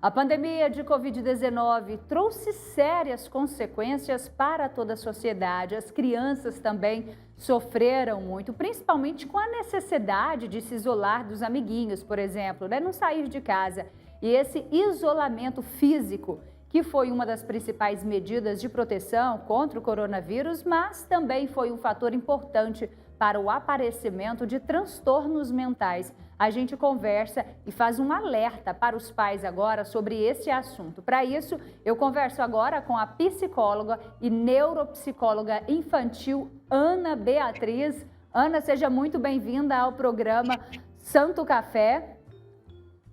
A pandemia de Covid-19 trouxe sérias consequências para toda a sociedade. As crianças também sofreram muito, principalmente com a necessidade de se isolar dos amiguinhos, por exemplo, né? Não sair de casa. E esse isolamento físico, que foi uma das principais medidas de proteção contra o coronavírus, mas também foi um fator importante para o aparecimento de transtornos mentais. A gente conversa e faz um alerta para os pais agora sobre esse assunto. Para isso, eu converso agora com a psicóloga e neuropsicóloga infantil Ana Beatriz. Ana, seja muito bem-vinda ao programa Santo Café.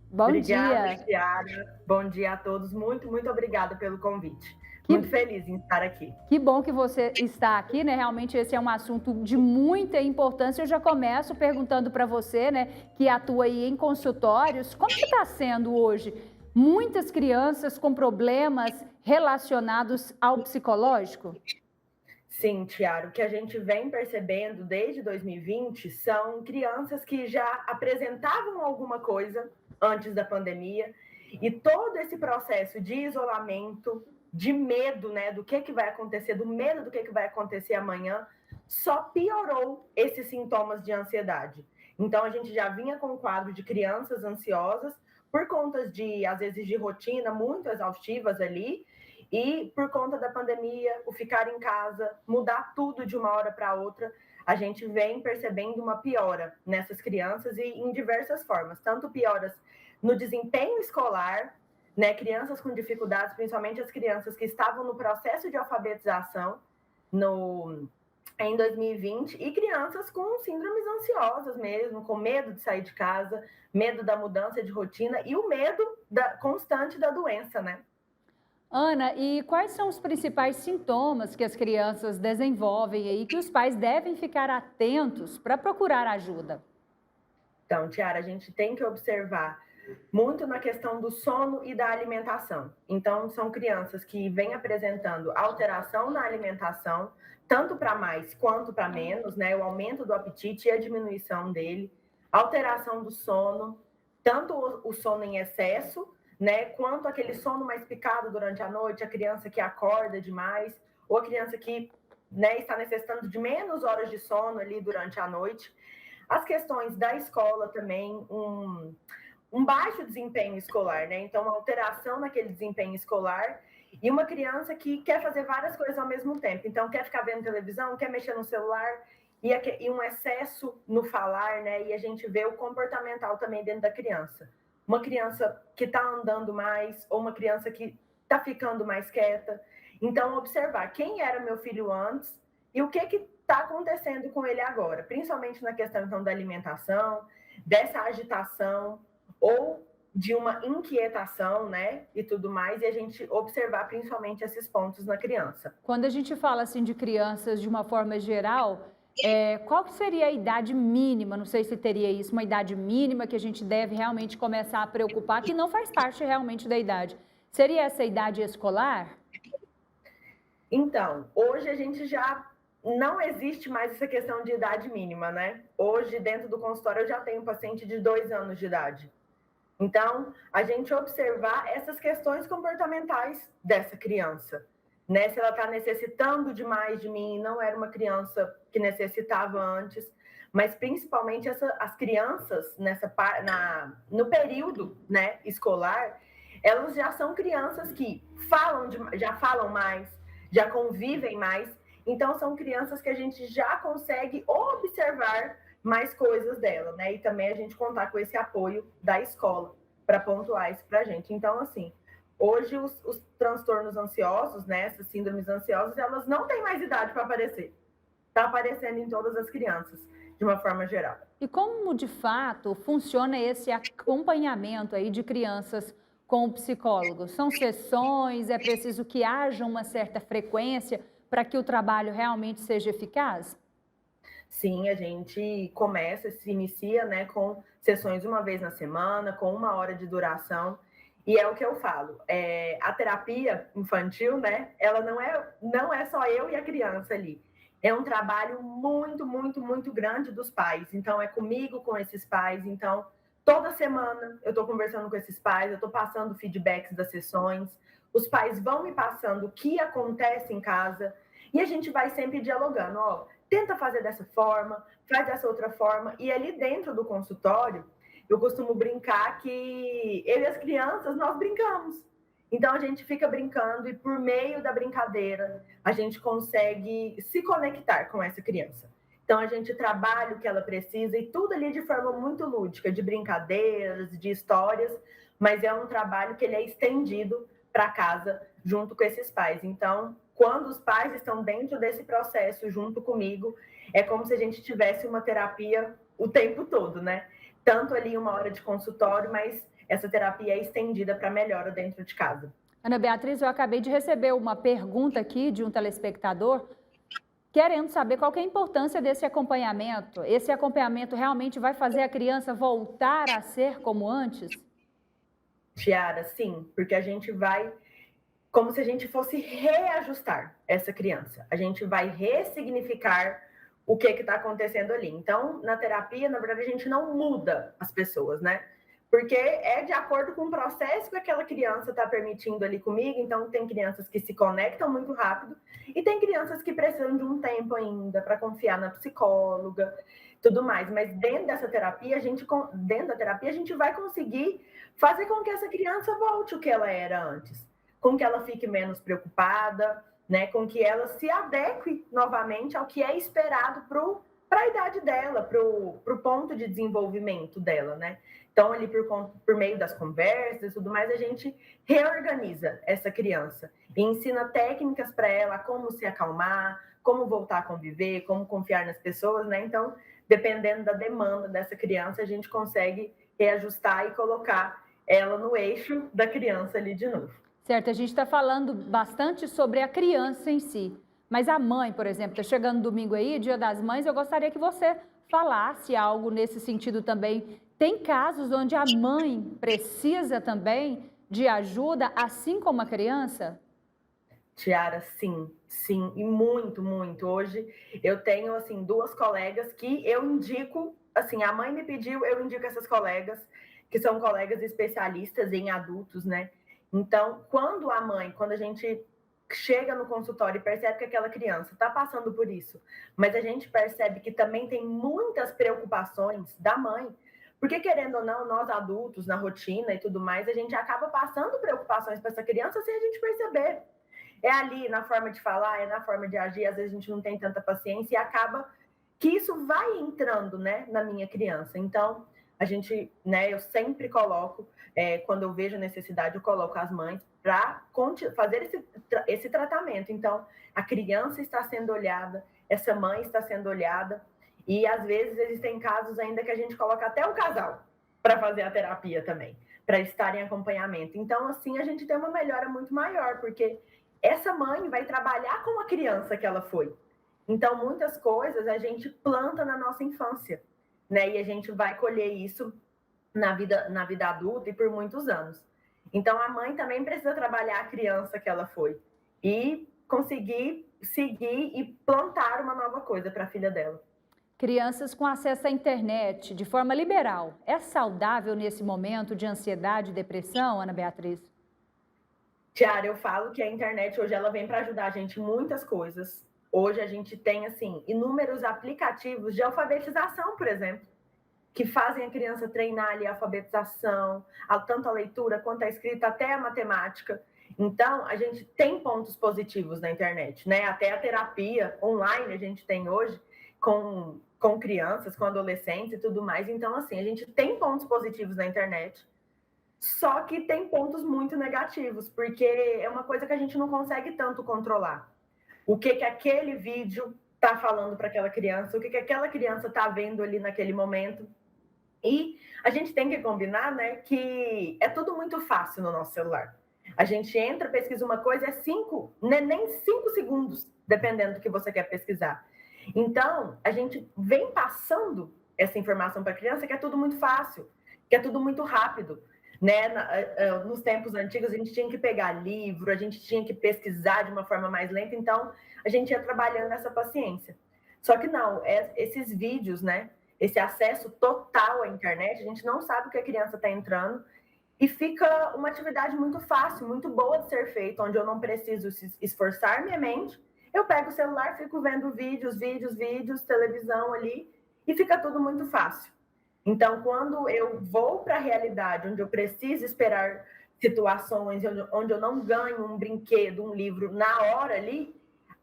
Bom Obrigada, dia. Tiara. Bom dia a todos. Muito obrigada pelo convite. Que Muito feliz em estar aqui. Que bom que você está aqui, né? Realmente esse é um assunto de muita importância. Eu já começo perguntando para você, né, que atua aí em consultórios, como que está sendo hoje? Muitas crianças com problemas relacionados ao psicológico? Sim, Tiara, o que a gente vem percebendo desde 2020 são crianças que já apresentavam alguma coisa antes da pandemia e todo esse processo de isolamento, de medo, né, do que vai acontecer, do medo do que vai acontecer amanhã, só piorou esses sintomas de ansiedade. Então, a gente já vinha com um quadro de crianças ansiosas por conta de, às vezes, de rotina muito exaustivas ali, e por conta da pandemia, o ficar em casa, mudar tudo de uma hora para outra, a gente vem percebendo uma piora nessas crianças e em diversas formas, tanto pioras no desempenho escolar, né, crianças com dificuldades, principalmente as crianças que estavam no processo de alfabetização em 2020, e crianças com síndromes ansiosas mesmo, com medo de sair de casa, medo da mudança de rotina e o medo constante da doença, né? Ana, e quais são os principais sintomas que as crianças desenvolvem aí que os pais devem ficar atentos para procurar ajuda? Então, Tiara, a gente tem que observar muito na questão do sono e da alimentação. Então, são crianças que vêm apresentando alteração na alimentação, tanto para mais quanto para menos, né? O aumento do apetite e a diminuição dele, alteração do sono, tanto o sono em excesso, né? Quanto aquele sono mais picado durante a noite, a criança que acorda demais, ou a criança que, né, está necessitando de menos horas de sono ali durante a noite. As questões da escola também, um baixo desempenho escolar, né? Então, uma alteração naquele desempenho escolar e uma criança que quer fazer várias coisas ao mesmo tempo. Então, quer ficar vendo televisão, quer mexer no celular e um excesso no falar, né? E a gente vê o comportamental também dentro da criança. Uma criança que está andando mais ou uma criança que está ficando mais quieta. Então, observar quem era meu filho antes e o que está acontecendo com ele agora, principalmente na questão então da alimentação, dessa agitação ou de uma inquietação, né, e tudo mais, e a gente observar principalmente esses pontos na criança. Quando a gente fala assim de crianças de uma forma geral, qual que seria a idade mínima? Não sei se teria isso, uma idade mínima que a gente deve realmente começar a preocupar, que não faz parte realmente da idade. Seria essa idade escolar? Então, hoje a gente já não existe mais essa questão de idade mínima, né? Hoje, dentro do consultório, eu já tenho um paciente de 2 anos de idade. Então, a gente observar essas questões comportamentais dessa criança, né? Se ela está necessitando demais de mim, não era uma criança que necessitava antes, mas principalmente as crianças no período, né, escolar, elas já são crianças que já falam mais, já convivem mais, então são crianças que a gente já consegue observar mais coisas dela, né? E também a gente contar com esse apoio da escola para pontuar isso para a gente. Então, assim, hoje os transtornos ansiosos, né, essas síndromes ansiosas, elas não têm mais idade para aparecer. Está aparecendo em todas as crianças, de uma forma geral. E como de fato funciona esse acompanhamento aí de crianças com o psicólogo? São sessões, é preciso que haja uma certa frequência para que o trabalho realmente seja eficaz? Sim, a gente se inicia, né, com sessões uma vez na semana, com 1 hora de duração, e é o que eu falo, a terapia infantil, né, ela não é só eu e a criança ali, é um trabalho muito grande dos pais, então é comigo, com esses pais, então toda semana eu estou conversando com esses pais, eu estou passando feedbacks das sessões, os pais vão me passando o que acontece em casa e a gente vai sempre dialogando, ó, tenta fazer dessa forma, faz dessa outra forma. E ali dentro do consultório, eu costumo brincar que eu e as crianças, nós brincamos. Então, a gente fica brincando e, por meio da brincadeira, a gente consegue se conectar com essa criança. Então, a gente trabalha o que ela precisa e tudo ali de forma muito lúdica, de brincadeiras, de histórias, mas é um trabalho que ele é estendido para casa junto com esses pais. Então, quando os pais estão dentro desse processo junto comigo, é como se a gente tivesse uma terapia o tempo todo, né? Tanto ali 1 hora de consultório, mas essa terapia é estendida para melhora dentro de casa. Ana Beatriz, eu acabei de receber uma pergunta aqui de um telespectador querendo saber qual que é a importância desse acompanhamento. Esse acompanhamento realmente vai fazer a criança voltar a ser como antes? Tiara, sim, porque a gente vai, como se a gente fosse reajustar essa criança. A gente vai ressignificar o que está acontecendo ali. Então, na terapia, na verdade, a gente não muda as pessoas, né? Porque é de acordo com o processo que aquela criança está permitindo ali comigo. Então, tem crianças que se conectam muito rápido e tem crianças que precisam de um tempo ainda para confiar na psicóloga, tudo mais. Mas dentro dessa terapia, dentro da terapia, a gente vai conseguir fazer com que essa criança volte o que ela era antes, com que ela fique menos preocupada, né, com que ela se adeque novamente ao que é esperado para a idade dela, para o ponto de desenvolvimento dela, né? Então, ali por meio das conversas e tudo mais, a gente reorganiza essa criança e ensina técnicas para ela, como se acalmar, como voltar a conviver, como confiar nas pessoas, né? Então, dependendo da demanda dessa criança, a gente consegue reajustar e colocar ela no eixo da criança ali de novo. Certo, a gente está falando bastante sobre a criança em si, mas a mãe, por exemplo, está chegando domingo aí, Dia das Mães, eu gostaria que você falasse algo nesse sentido também. Tem casos onde a mãe precisa também de ajuda, assim como a criança? Tiara, sim, sim, e muito, muito. Hoje eu tenho, assim, 2 colegas que eu indico, assim, a mãe me pediu, eu indico essas colegas, que são colegas especialistas em adultos, né? Então, quando a gente chega no consultório e percebe que aquela criança está passando por isso, mas a gente percebe que também tem muitas preocupações da mãe, porque querendo ou não, nós adultos, na rotina e tudo mais, a gente acaba passando preocupações para essa criança sem a gente perceber. É ali na forma de falar, é na forma de agir, às vezes a gente não tem tanta paciência e acaba que isso vai entrando, né, na minha criança. Então, a gente, né, eu sempre coloco, quando eu vejo necessidade, eu coloco as mães para fazer esse tratamento. Então, a criança está sendo olhada, essa mãe está sendo olhada, e às vezes existem casos ainda que a gente coloca até o casal para fazer a terapia também, para estar em acompanhamento. Então, assim, a gente tem uma melhora muito maior, porque essa mãe vai trabalhar com a criança que ela foi. Então, muitas coisas a gente planta na nossa infância, né? E a gente vai colher isso na vida adulta e por muitos anos. Então, a mãe também precisa trabalhar a criança que ela foi e conseguir seguir e plantar uma nova coisa para a filha dela. Crianças com acesso à internet de forma liberal, é saudável nesse momento de ansiedade e depressão, Ana Beatriz? Tiara, eu falo que a internet hoje ela vem para ajudar a gente em muitas coisas. Hoje a gente tem, assim, inúmeros aplicativos de alfabetização, por exemplo, que fazem a criança treinar ali a alfabetização, tanto a leitura quanto a escrita, até a matemática. Então, a gente tem pontos positivos na internet, né? Até a terapia online a gente tem hoje com crianças, com adolescentes e tudo mais. Então, assim, a gente tem pontos positivos na internet, só que tem pontos muito negativos, porque é uma coisa que a gente não consegue tanto controlar. O que aquele vídeo está falando para aquela criança, o que aquela criança está vendo ali naquele momento. E a gente tem que combinar, né, que é tudo muito fácil no nosso celular. A gente entra, pesquisa uma coisa, nem 5 segundos, dependendo do que você quer pesquisar. Então, a gente vem passando essa informação para a criança que é tudo muito fácil, que é tudo muito rápido. Né? Nos tempos antigos, a gente tinha que pegar livro, a gente tinha que pesquisar de uma forma mais lenta, então a gente ia trabalhando essa paciência. Só que não, esses vídeos, né, esse acesso total à internet, a gente não sabe o que a criança está entrando, e fica uma atividade muito fácil, muito boa de ser feita, onde eu não preciso esforçar minha mente. Eu pego o celular, fico vendo vídeos, televisão ali, e fica tudo muito fácil. Então, quando eu vou para a realidade, onde eu preciso esperar situações, onde eu não ganho um brinquedo, um livro na hora ali,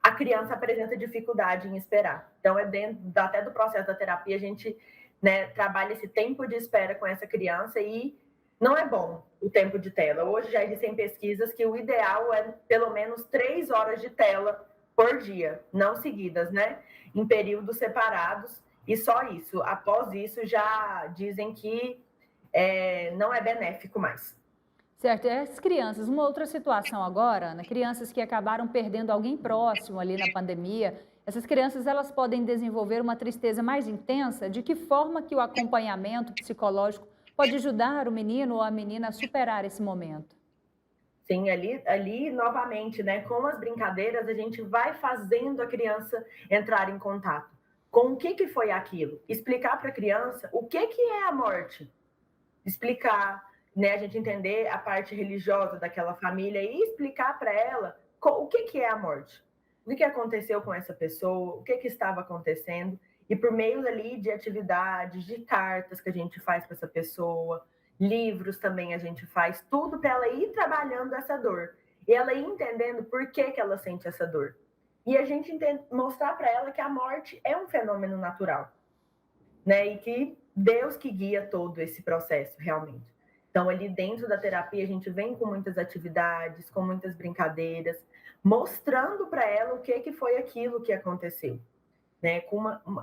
a criança apresenta dificuldade em esperar. Então, é dentro até do processo da terapia, a gente, né, trabalha esse tempo de espera com essa criança e não é bom o tempo de tela. Hoje já existem pesquisas que o ideal é pelo menos 3 horas de tela por dia, não seguidas, né? Em períodos separados, e só isso. Após isso, já dizem que não é benéfico mais. Certo, e as crianças, uma outra situação agora, Ana, crianças que acabaram perdendo alguém próximo ali na pandemia, essas crianças elas podem desenvolver uma tristeza mais intensa. De que forma que o acompanhamento psicológico pode ajudar o menino ou a menina a superar esse momento? Sim, ali novamente, né, com as brincadeiras, a gente vai fazendo a criança entrar em contato com o que foi aquilo. Explicar para a criança o que é a morte. Explicar, né, a gente entender a parte religiosa daquela família e explicar para ela o que é a morte. O que aconteceu com essa pessoa, o que estava acontecendo. E por meio ali de atividades, de cartas que a gente faz para essa pessoa, livros também a gente faz, tudo para ela ir trabalhando essa dor. E ela ir entendendo por que ela sente essa dor. E a gente mostrar para ela que a morte é um fenômeno natural, né? E que Deus que guia todo esse processo, realmente. Então, ali dentro da terapia, a gente vem com muitas atividades, com muitas brincadeiras, mostrando para ela o que foi aquilo que aconteceu. Né?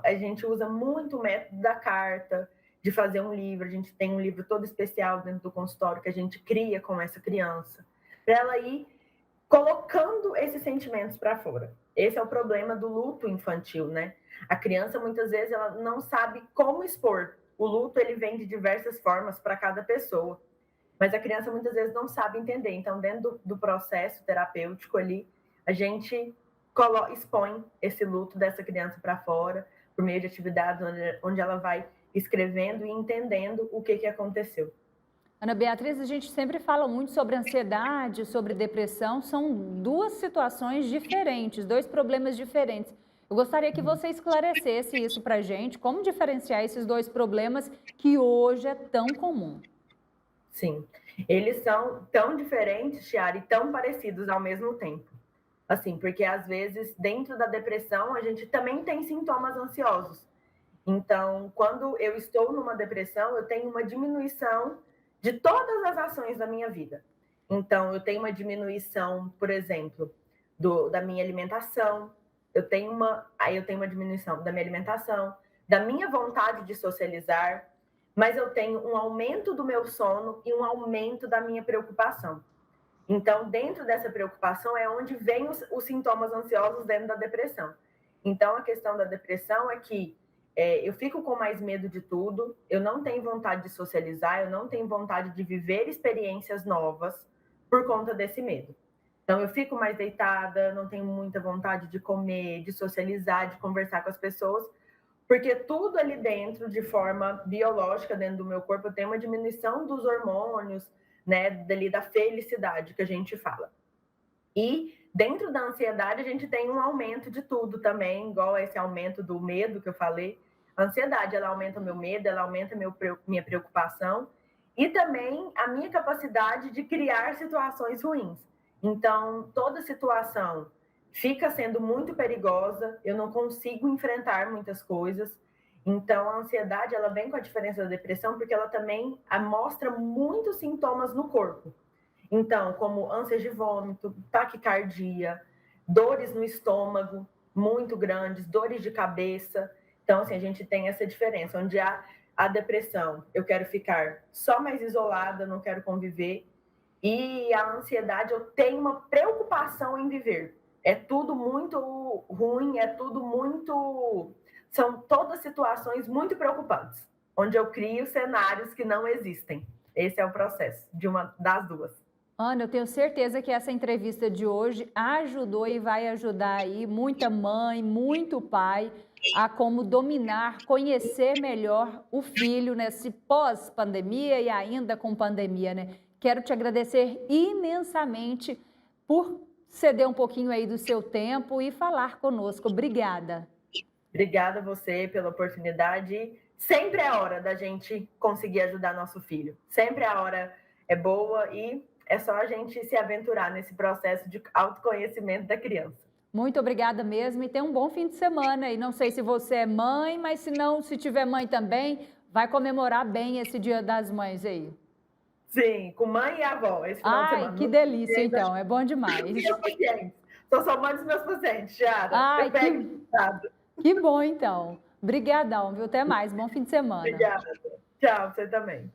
A gente usa muito o método da carta, de fazer um livro. A gente tem um livro todo especial dentro do consultório que a gente cria com essa criança, para ela ir colocando esses sentimentos para fora. Esse é o problema do luto infantil, né? A criança, muitas vezes, ela não sabe como expor. O luto, ele vem de diversas formas para cada pessoa, mas a criança, muitas vezes, não sabe entender. Então, dentro do processo terapêutico ali, a gente expõe esse luto dessa criança para fora, por meio de atividades onde ela vai escrevendo e entendendo o que aconteceu. Ana Beatriz, a gente sempre fala muito sobre ansiedade, sobre depressão, são duas situações diferentes, dois problemas diferentes. Eu gostaria que você esclarecesse isso para a gente, como diferenciar esses dois problemas que hoje é tão comum. Sim, eles são tão diferentes, Chiara, e tão parecidos ao mesmo tempo. Assim, porque às vezes dentro da depressão a gente também tem sintomas ansiosos. Então, quando eu estou numa depressão, eu tenho uma diminuição de todas as ações da minha vida. Então, eu tenho uma diminuição, por exemplo, da minha alimentação, eu tenho uma diminuição da minha alimentação, da minha vontade de socializar, mas eu tenho um aumento do meu sono e um aumento da minha preocupação. Então, dentro dessa preocupação é onde vem os sintomas ansiosos dentro da depressão. Então, a questão da depressão é que eu fico com mais medo de tudo, eu não tenho vontade de socializar, eu não tenho vontade de viver experiências novas por conta desse medo. Então, eu fico mais deitada, não tenho muita vontade de comer, de socializar, de conversar com as pessoas, porque tudo ali dentro, de forma biológica, dentro do meu corpo, eu tenho uma diminuição dos hormônios, né, dali da felicidade que a gente fala. E dentro da ansiedade a gente tem um aumento de tudo também, igual esse aumento do medo que eu falei. A ansiedade, ela aumenta o meu medo, ela aumenta minha preocupação e também a minha capacidade de criar situações ruins. Então, toda situação fica sendo muito perigosa, eu não consigo enfrentar muitas coisas. Então, a ansiedade, ela vem com a diferença da depressão, porque ela também mostra muitos sintomas no corpo. Então, como ânsias de vômito, taquicardia, dores no estômago muito grandes, dores de cabeça. Então, assim, a gente tem essa diferença, onde a depressão, eu quero ficar só mais isolada, não quero conviver. E a ansiedade, eu tenho uma preocupação em viver. É tudo muito ruim, é tudo muito... São todas situações muito preocupantes, onde eu crio cenários que não existem. Esse é o processo de uma das duas. Ana, eu tenho certeza que essa entrevista de hoje ajudou e vai ajudar aí muita mãe, muito pai a como dominar, conhecer melhor o filho nesse pós-pandemia e ainda com pandemia, né? Quero te agradecer imensamente por ceder um pouquinho aí do seu tempo e falar conosco. Obrigada. Obrigada a você pela oportunidade. Sempre é hora da gente conseguir ajudar nosso filho. Sempre a hora é boa e é só a gente se aventurar nesse processo de autoconhecimento da criança. Muito obrigada mesmo e tenha um bom fim de semana. E não sei se você é mãe, mas se não, se tiver mãe também, vai comemorar bem esse Dia das Mães aí. Sim, com mãe e avó, esse final de Ai, semana. que delícia então, é bom demais. Meus pacientes. Sou mãe dos meus pacientes, Tiara. Ai, Eu pego que bom então. Obrigadão, viu? Até mais, bom fim de semana. Obrigada. Tchau, você também.